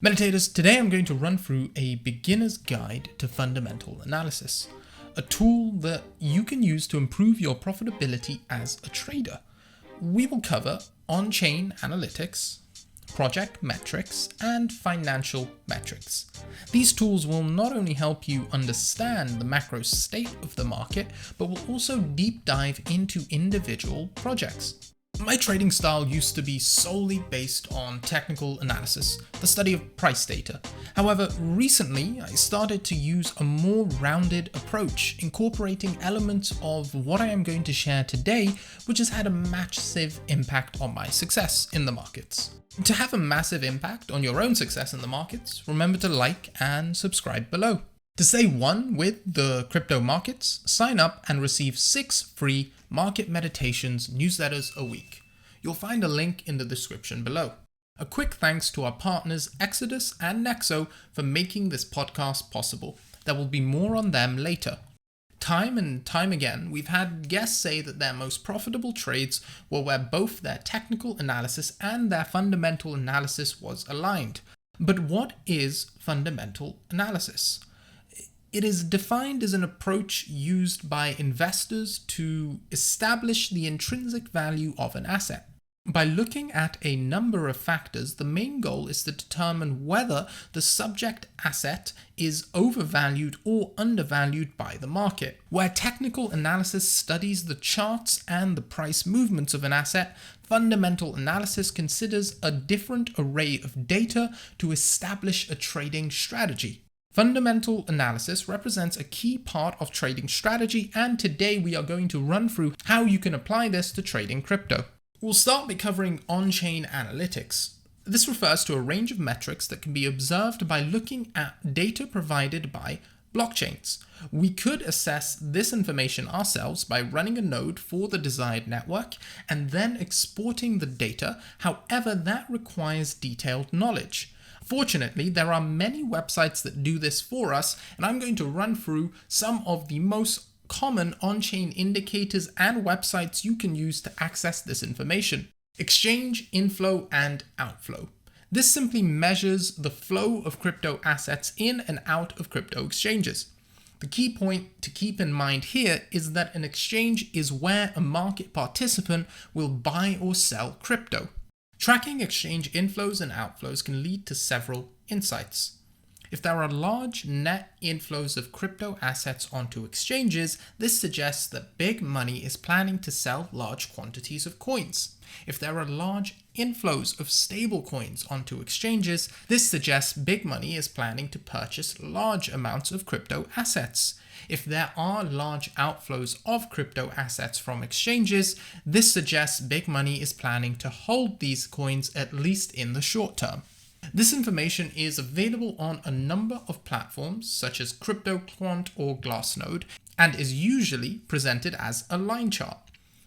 Meditators, today I'm going to run through a beginner's guide to fundamental analysis, a tool that you can use to improve your profitability as a trader. We will cover on-chain analytics, project metrics, and financial metrics. These tools will not only help you understand the macro state of the market, but will also deep dive into individual projects. My trading style used to be solely based on technical analysis, the study of price data. However, recently I started to use a more rounded approach, incorporating elements of what I am going to share today, which has had a massive impact on my success in the markets. To have a massive impact on your own success in the markets, remember to like and subscribe below. To stay one with the crypto markets, sign up and receive 6 free market meditations newsletters a week. You'll find a link in the description below. A quick thanks to our partners Exodus and Nexo for making this podcast possible. There will be more on them later. Time and time again, we've had guests say that their most profitable trades were where both their technical analysis and their fundamental analysis was aligned. But what is fundamental analysis? It is defined as an approach used by investors to establish the intrinsic value of an asset. By looking at a number of factors, the main goal is to determine whether the subject asset is overvalued or undervalued by the market. Where technical analysis studies the charts and the price movements of an asset, fundamental analysis considers a different array of data to establish a trading strategy. Fundamental analysis represents a key part of trading strategy, and today we are going to run through how you can apply this to trading crypto. We'll start by covering on-chain analytics. This refers to a range of metrics that can be observed by looking at data provided by blockchains. We could assess this information ourselves by running a node for the desired network and then exporting the data, however that requires detailed knowledge. Fortunately, there are many websites that do this for us, and I'm going to run through some of the most common on-chain indicators and websites you can use to access this information. Exchange, Inflow, and Outflow. This simply measures the flow of crypto assets in and out of crypto exchanges. The key point to keep in mind here is that an exchange is where a market participant will buy or sell crypto. Tracking exchange inflows and outflows can lead to several insights. If there are large net inflows of crypto assets onto exchanges, this suggests that big money is planning to sell large quantities of coins. If there are large inflows of stable coins onto exchanges, this suggests big money is planning to purchase large amounts of crypto assets. If there are large outflows of crypto assets from exchanges, this suggests big money is planning to hold these coins at least in the short term. This information is available on a number of platforms such as CryptoQuant or Glassnode and is usually presented as a line chart.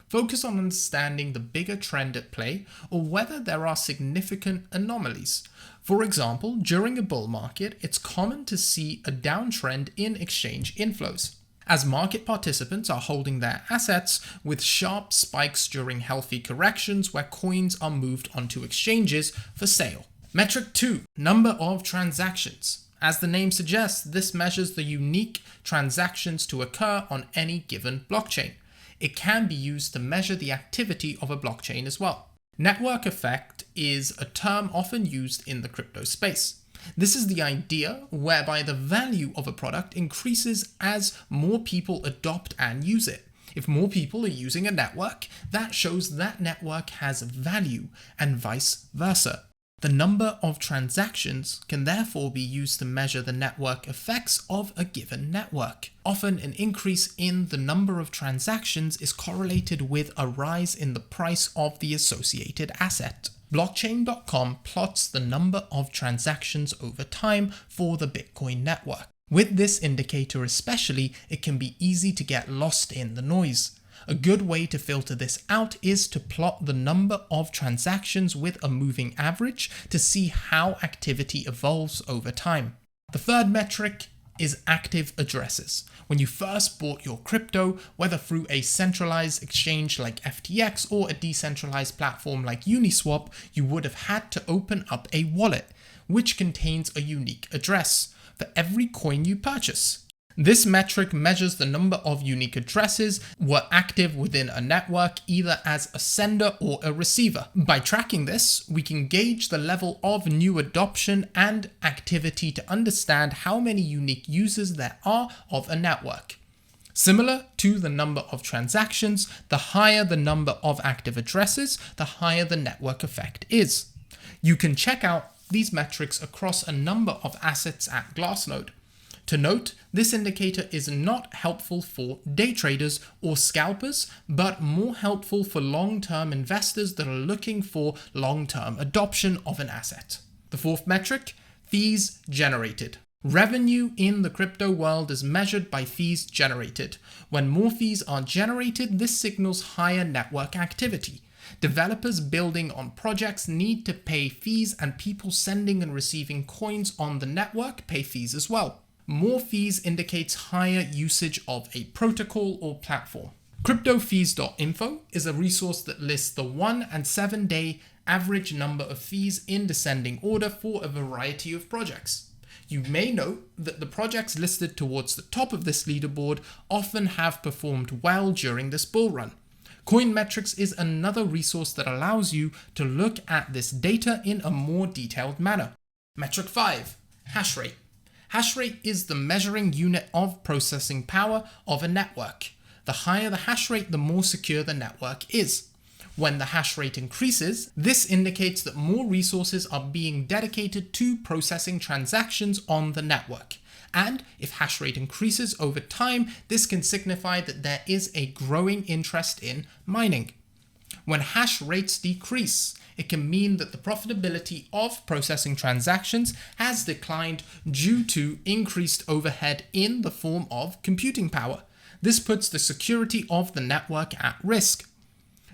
Focus on understanding the bigger trend at play or whether there are significant anomalies. For example, during a bull market, it's common to see a downtrend in exchange inflows, as market participants are holding their assets, with sharp spikes during healthy corrections where coins are moved onto exchanges for sale. Metric 2, number of transactions. As the name suggests, this measures the unique transactions to occur on any given blockchain. It can be used to measure the activity of a blockchain as well. Network effect is a term often used in the crypto space. This is the idea whereby the value of a product increases as more people adopt and use it. If more people are using a network, that shows that network has value, and vice versa. The number of transactions can therefore be used to measure the network effects of a given network. Often an increase in the number of transactions is correlated with a rise in the price of the associated asset. Blockchain.com plots the number of transactions over time for the Bitcoin network. With this indicator especially, it can be easy to get lost in the noise. A good way to filter this out is to plot the number of transactions with a moving average to see how activity evolves over time. The third metric is active addresses. When you first bought your crypto, whether through a centralized exchange like FTX or a decentralized platform like Uniswap, you would have had to open up a wallet. which contains a unique address for every coin you purchase. This metric measures the number of unique addresses were active within a network, either as a sender or a receiver. By tracking this, we can gauge the level of new adoption and activity to understand how many unique users there are of a network. Similar to the number of transactions, the higher the number of active addresses, the higher the network effect is. You can check out these metrics across a number of assets at Glassnode. To note, this indicator is not helpful for day traders or scalpers, but more helpful for long-term investors that are looking for long-term adoption of an asset. The fourth metric, fees generated. Revenue in the crypto world is measured by fees generated. When more fees are generated, this signals higher network activity. Developers building on projects need to pay fees, and people sending and receiving coins on the network pay fees as well. More fees indicates higher usage of a protocol or platform. CryptoFees.info is a resource that lists the 1 and 7 day average number of fees in descending order for a variety of projects. You may note that the projects listed towards the top of this leaderboard often have performed well during this bull run. Coinmetrics is another resource that allows you to look at this data in a more detailed manner. Metric 5, hash rate. Hash rate is the measuring unit of processing power of a network. The higher the hash rate, the more secure the network is. When the hash rate increases, this indicates that more resources are being dedicated to processing transactions on the network. And if hash rate increases over time, this can signify that there is a growing interest in mining. When hash rates decrease, it can mean that the profitability of processing transactions has declined due to increased overhead in the form of computing power. This puts the security of the network at risk.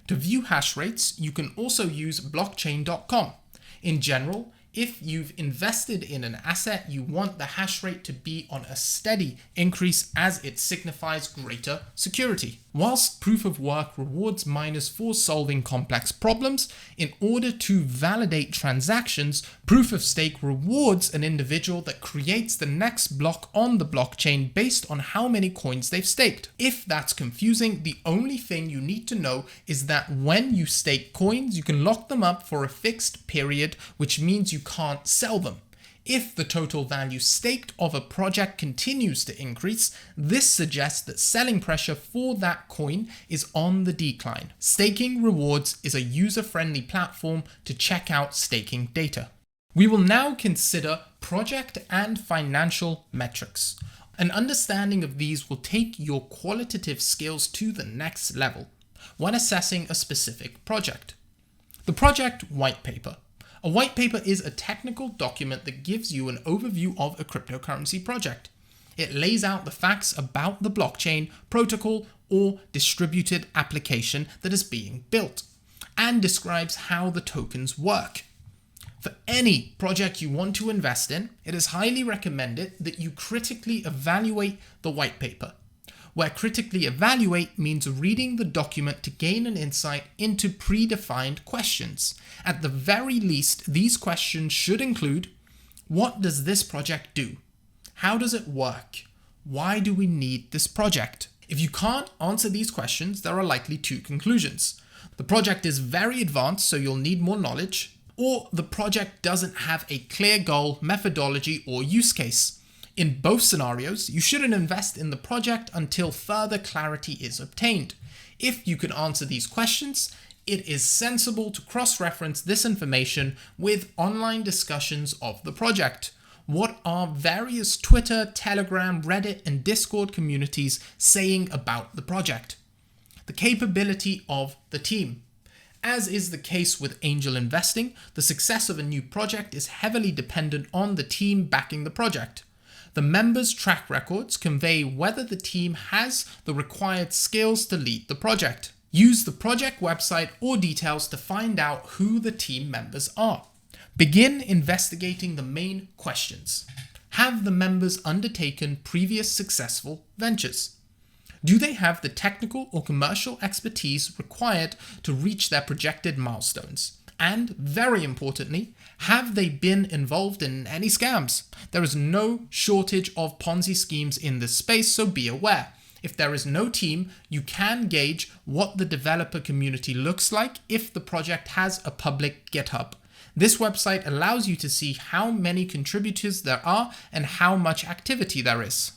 To view hash rates, you can also use blockchain.com. In general, if you've invested in an asset, you want the hash rate to be on a steady increase as it signifies greater security. Whilst proof of work rewards miners for solving complex problems, in order to validate transactions, proof of stake rewards an individual that creates the next block on the blockchain based on how many coins they've staked. If that's confusing, the only thing you need to know is that when you stake coins, you can lock them up for a fixed period, which means you can't sell them. If the total value staked of a project continues to increase, this suggests that selling pressure for that coin is on the decline. Staking Rewards is a user-friendly platform to check out staking data. We will now consider project and financial metrics. An understanding of these will take your qualitative skills to the next level when assessing a specific project. The Project Whitepaper. A white paper is a technical document that gives you an overview of a cryptocurrency project. It lays out the facts about the blockchain, protocol, or distributed application that is being built, and describes how the tokens work. For any project you want to invest in, it is highly recommended that you critically evaluate the white paper, where critically evaluate means reading the document to gain an insight into predefined questions. At the very least, these questions should include: what does this project do? How does it work? Why do we need this project? If you can't answer these questions, there are likely two conclusions. The project is very advanced, so you'll need more knowledge, or the project doesn't have a clear goal, methodology, or use case. In both scenarios, you shouldn't invest in the project until further clarity is obtained. If you can answer these questions, it is sensible to cross-reference this information with online discussions of the project. What are various Twitter, Telegram, Reddit, and Discord communities saying about the project? The capability of the team. As is the case with angel investing, the success of a new project is heavily dependent on the team backing the project. The members' track records convey whether the team has the required skills to lead the project. Use the project website or details to find out who the team members are. Begin investigating the main questions. Have the members undertaken previous successful ventures? Do they have the technical or commercial expertise required to reach their projected milestones? And very importantly, have they been involved in any scams? There is no shortage of Ponzi schemes in this space, so be aware. If there is no team, you can gauge what the developer community looks like if the project has a public GitHub. This website allows you to see how many contributors there are and how much activity there is.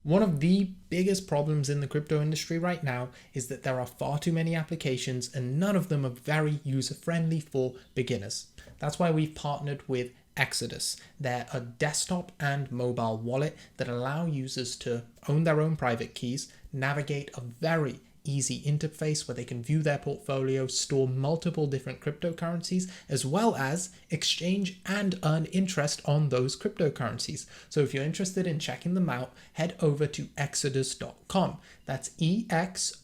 One of the biggest problems in the crypto industry right now is that there are far too many applications and none of them are very user-friendly for beginners. That's why we've partnered with Exodus. They're a desktop and mobile wallet that allow users to own their own private keys, navigate a very easy interface where they can view their portfolio, store multiple different cryptocurrencies, as well as exchange and earn interest on those cryptocurrencies. So if you're interested in checking them out, head over to exodus.com. That's EXODUS.com.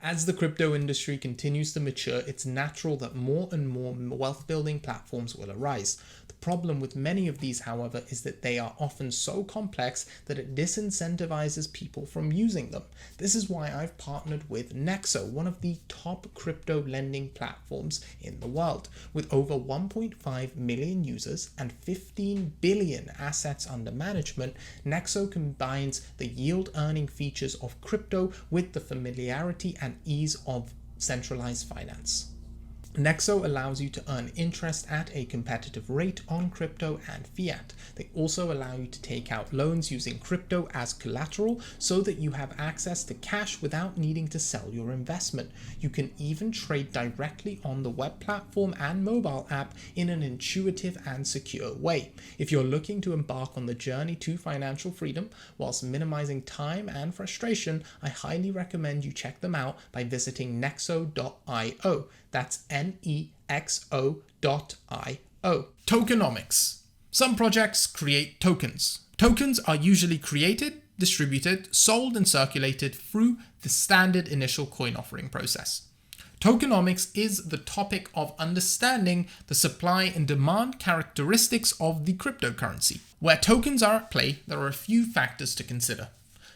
As the crypto industry continues to mature, it's natural that more and more wealth building platforms will arise. The problem with many of these, however, is that they are often so complex that it disincentivizes people from using them. This is why I've partnered with Nexo, one of the top crypto lending platforms in the world. With over 1.5 million users and 15 billion assets under management, Nexo combines the yield earning features of crypto with the familiarity and ease of centralized finance. Nexo allows you to earn interest at a competitive rate on crypto and fiat. They also allow you to take out loans using crypto as collateral so that you have access to cash without needing to sell your investment. You can even trade directly on the web platform and mobile app in an intuitive and secure way. If you're looking to embark on the journey to financial freedom whilst minimizing time and frustration, I highly recommend you check them out by visiting nexo.io. That's NEXO.io. Tokenomics. Some projects create tokens. Tokens are usually created, distributed, sold, and circulated through the standard initial coin offering process. Tokenomics is the topic of understanding the supply and demand characteristics of the cryptocurrency. Where tokens are at play, there are a few factors to consider.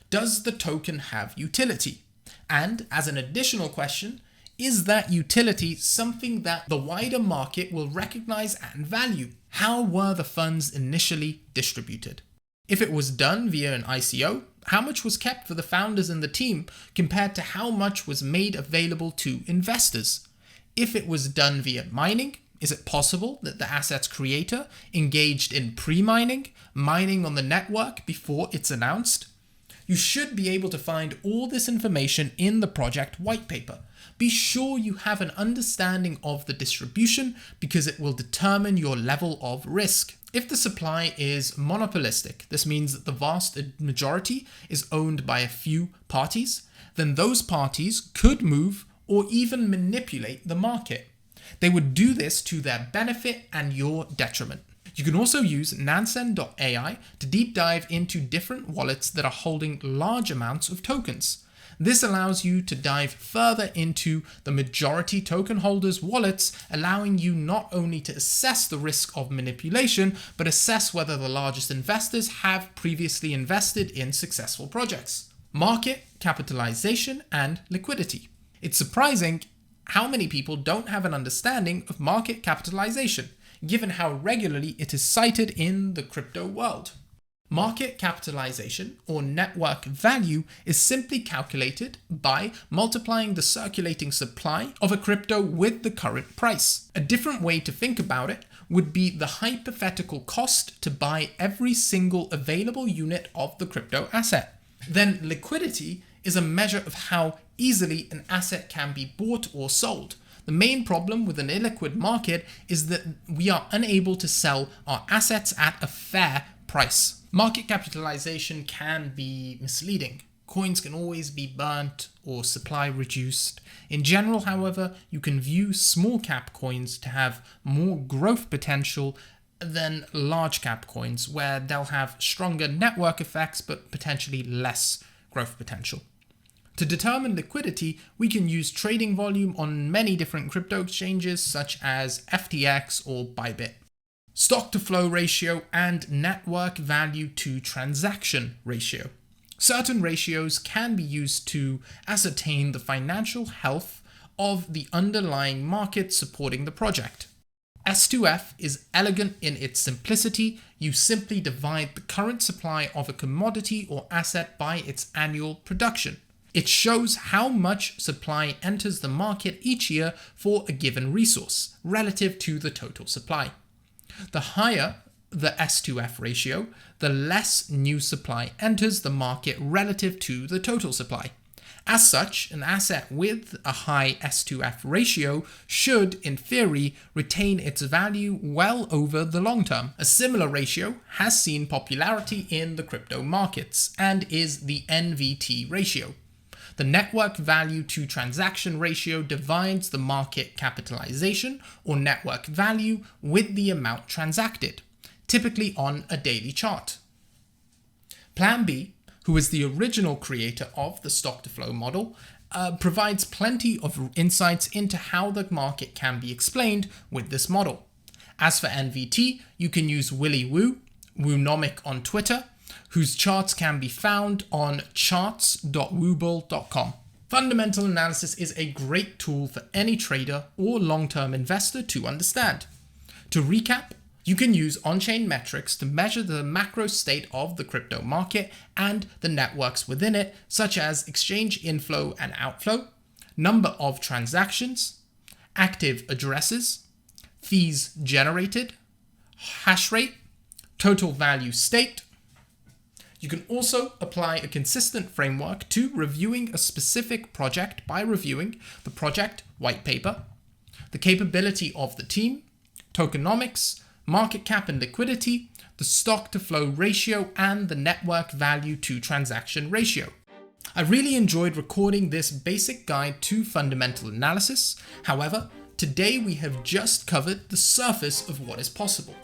Does the token have utility? And as an additional question, is that utility something that the wider market will recognize and value? How were the funds initially distributed? If it was done via an ICO, how much was kept for the founders and the team compared to how much was made available to investors? If it was done via mining, is it possible that the asset's creator engaged in pre-mining, mining on the network before it's announced? You should be able to find all this information in the project whitepaper. Be sure you have an understanding of the distribution because it will determine your level of risk. If the supply is monopolistic, this means that the vast majority is owned by a few parties, then those parties could move or even manipulate the market. They would do this to their benefit and your detriment. You can also use Nansen.ai to deep dive into different wallets that are holding large amounts of tokens. This allows you to dive further into the majority token holders' wallets, allowing you not only to assess the risk of manipulation, but assess whether the largest investors have previously invested in successful projects. Market capitalization and liquidity. It's surprising how many people don't have an understanding of market capitalization, given how regularly it is cited in the crypto world. Market capitalization, or network value, is simply calculated by multiplying the circulating supply of a crypto with the current price. A different way to think about it would be the hypothetical cost to buy every single available unit of the crypto asset. Then liquidity is a measure of how easily an asset can be bought or sold. The main problem with an illiquid market is that we are unable to sell our assets at a fair price. Market capitalization can be misleading. Coins can always be burnt or supply reduced. In general, however, you can view small cap coins to have more growth potential than large cap coins, where they'll have stronger network effects but potentially less growth potential. To determine liquidity, we can use trading volume on many different crypto exchanges such as FTX or Bybit. Stock to flow ratio and network value to transaction ratio. Certain ratios can be used to ascertain the financial health of the underlying market supporting the project. S2F is elegant in its simplicity. You simply divide the current supply of a commodity or asset by its annual production. It shows how much supply enters the market each year for a given resource relative to the total supply. The higher the S2F ratio, the less new supply enters the market relative to the total supply. As such, an asset with a high S2F ratio should, in theory, retain its value well over the long term. A similar ratio has seen popularity in the crypto markets and is the NVT ratio. The network value to transaction ratio divides the market capitalization or network value with the amount transacted, typically on a daily chart. Plan B, who is the original creator of the stock-to-flow model, provides plenty of insights into how the market can be explained with this model. As for NVT, you can use Willy Woo, Woonomic on Twitter, whose charts can be found on charts.wooble.com. Fundamental analysis is a great tool for any trader or long-term investor to understand. To recap, you can use on-chain metrics to measure the macro state of the crypto market and the networks within it, such as exchange inflow and outflow, number of transactions, active addresses, fees generated, hash rate, total value staked. You can also apply a consistent framework to reviewing a specific project by reviewing the project white paper, the capability of the team, tokenomics, market cap and liquidity, the stock to flow ratio, and the network value to transaction ratio. I really enjoyed recording this basic guide to fundamental analysis. However, today we have just covered the surface of what is possible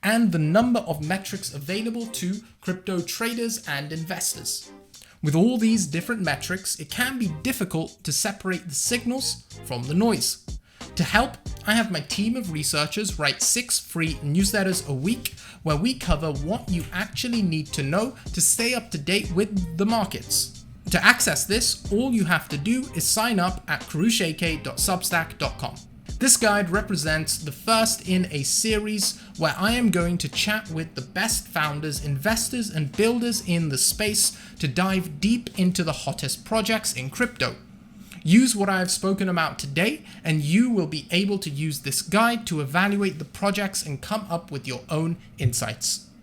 and the number of metrics available to crypto traders and investors. With all these different metrics, it can be difficult to separate the signals from the noise. To help, I have my team of researchers write 6 free newsletters a week where we cover what you actually need to know to stay up to date with the markets. To access this, all you have to do is sign up at KoroushAK.substack.com. This guide represents the first in a series where I am going to chat with the best founders, investors, and builders in the space to dive deep into the hottest projects in crypto. Use what I have spoken about today, and you will be able to use this guide to evaluate the projects and come up with your own insights.